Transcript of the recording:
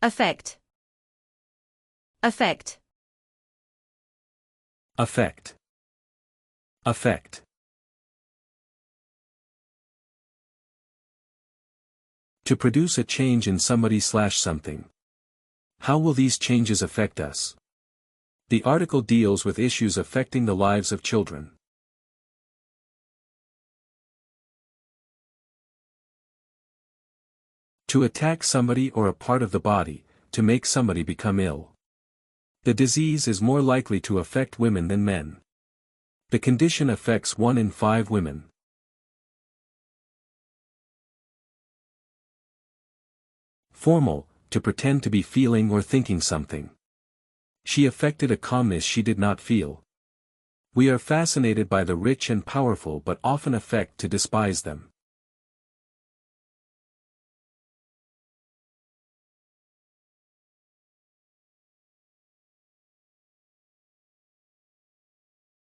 Affect. Affect. Affect. Affect. To produce a change in somebody/something. How will these changes affect us? The article deals with issues affecting the lives of children. To attack somebody or a part of the body, to make somebody become ill. The disease is more likely to affect women than men. The condition affects 1 in 5 women. Formal, to pretend to be feeling or thinking something. She affected a calmness she did not feel. We are fascinated by the rich and powerful but often affect to despise them.